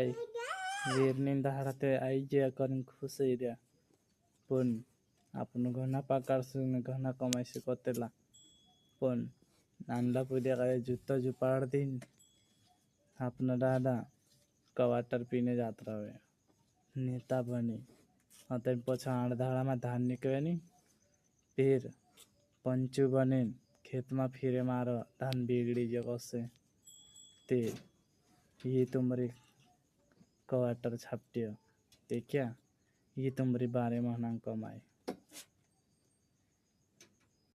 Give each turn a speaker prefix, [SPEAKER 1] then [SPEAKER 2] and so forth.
[SPEAKER 1] काय वीरनी दहाड़ते आई जे कर खुश ही दिया पण आपण घना पाकार से घना कमाई से कतेला पण नांदा पुदिया का जूता जो पाड़ दिन अपना दादा कवाटर पीने जात रहे नेता बनी अतः पछा 8 दाड़ा में धान निकले नी फिर पंचू बने खेत में फिरे मारो धान बिगड़ी जगह से ते ये तुम्हारी कवाटर छापटियो ते क्या ये तुम्हारी 12 महीना कमाई।